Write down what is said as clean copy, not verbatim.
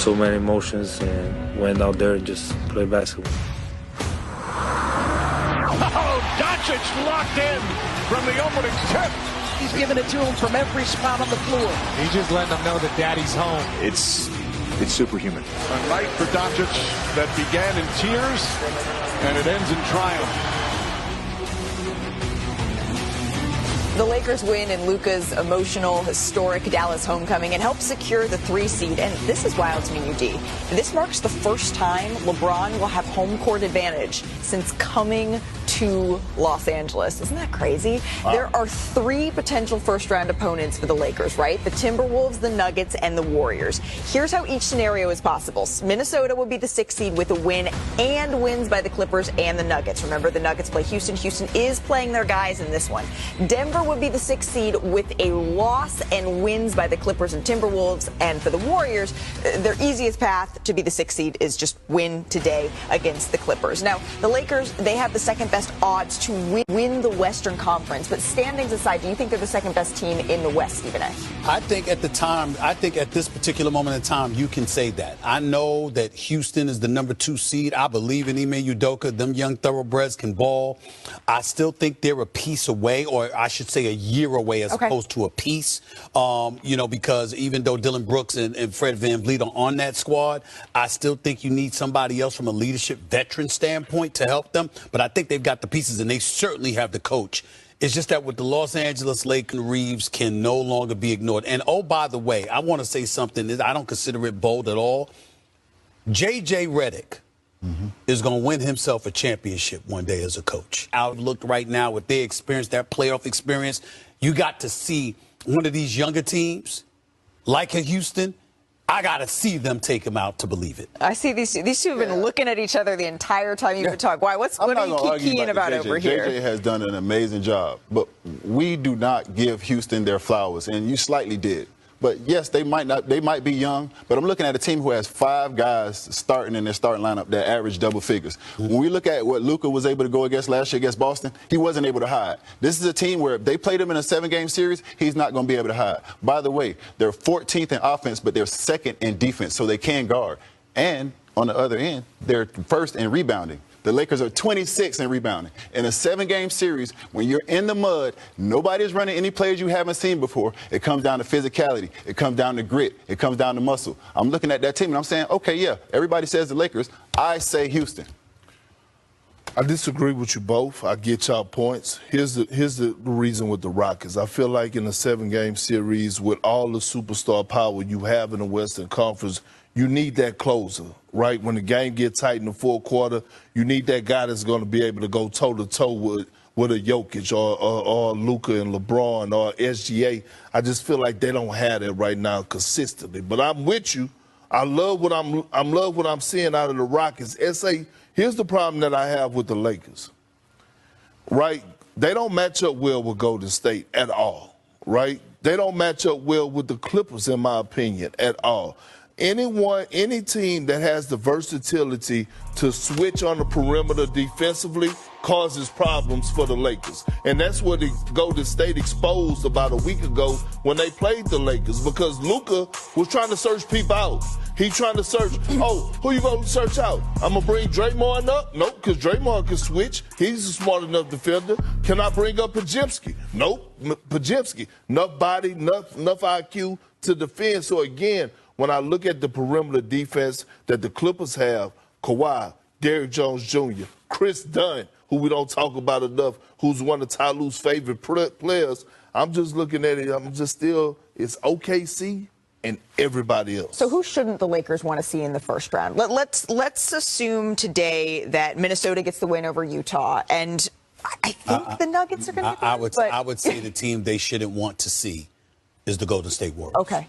so many emotions and went out there and just play basketball. Oh, Doncic locked in from the opening tip. He's giving it to him from every spot on the floor. He's just letting them know that daddy's home. It's superhuman. A night for Doncic that began in tears and it ends in triumph. The Lakers win in Luka's emotional, historic Dallas homecoming and help secure the 3 seed. And this is wild to me, UD. This marks the first time LeBron will have home court advantage since coming to Los Angeles. Isn't that crazy? Wow. There are 3 potential first-round opponents for the Lakers, right? The Timberwolves, the Nuggets, and the Warriors. Here's how each scenario is possible. Minnesota will be the 6th seed with a win and wins by the Clippers and the Nuggets. Remember, the Nuggets play Houston. Houston is playing their guys in this one. Denver would be the 6th seed with a loss and wins by the Clippers and Timberwolves. And for the Warriors, their easiest path to be the 6th seed is just win today against the Clippers. Now, the Lakers, they have the second best odds to win the Western Conference. But standings aside, do you think they're the second best team in the West, Stephen A? I think at this particular moment in time, you can say that. I know that Houston is the number 2 seed. I believe in Ime Udoka. Them young thoroughbreds can ball. I still think they're a piece away, or I should say a year away as opposed to a piece. Because even though Dylan Brooks and Fred VanVleet are on that squad, I still think you need somebody else from a leadership veteran standpoint to help them. But I think they've got the pieces, and they certainly have the coach. It's just that with the Los Angeles Lakers, Reeves can no longer be ignored. And, oh, by the way, I want to say something that I don't consider it bold at all. J.J. Redick is going to win himself a championship one day as a coach. Outlook right now with their experience, their playoff experience, you got to see one of these younger teams, like a Houston. I got to see them take him out to believe it. I see these two have been looking at each other the entire time you've been talking. Why? What are you keying about over here? JJ has done an amazing job, but we do not give Houston their flowers, and you slightly did. But yes, they might be young, but I'm looking at a team who has 5 guys starting in their starting lineup that average double figures. When we look at what Luka was able to go against last year against Boston, he wasn't able to hide. This is a team where if they played him in a 7-game series, he's not going to be able to hide. By the way, they're 14th in offense, but they're 2nd in defense, so they can guard. And on the other end, they're 1st in rebounding. The Lakers are 26th in rebounding. In a 7-game series, when you're in the mud, nobody's running any plays you haven't seen before. It comes down to physicality. It comes down to grit. It comes down to muscle. I'm looking at that team, and I'm saying, okay, yeah, everybody says the Lakers. I say Houston. I disagree with you both. I get y'all points. Here's the reason with the Rockets. I feel like in a 7-game series with all the superstar power you have in the Western Conference, you need that closer, right? When the game gets tight in the fourth quarter, you need that guy that's going to be able to go toe-to-toe with a Jokic or Luka and LeBron or SGA. I just feel like they don't have that right now consistently. But I'm with you. I love what I'm seeing out of the Rockets. SA, here's the problem that I have with the Lakers, right? They don't match up well with Golden State at all, right? They don't match up well with the Clippers, in my opinion, at all. Any team that has the versatility to switch on the perimeter defensively causes problems for the Lakers. And that's what the Golden State exposed about a week ago when they played the Lakers, because Luka was trying to search people out. He's trying to search, who you going to search out? I'm going to bring Draymond up? Nope, because Draymond can switch. He's a smart enough defender. Can I bring up Podziemski? Nope, Podziemski. Enough body, enough IQ to defend. So, again, when I look at the perimeter defense that the Clippers have, Kawhi, Derrick Jones Jr., Chris Dunn, who we don't talk about enough, who's one of Ty Lue's favorite players, I'm just looking at it, it's OKC and everybody else. So who shouldn't the Lakers want to see in the first round? Let's assume today that Minnesota gets the win over Utah, and I think the Nuggets are going to get I would say the team they shouldn't want to see is the Golden State Warriors. Okay.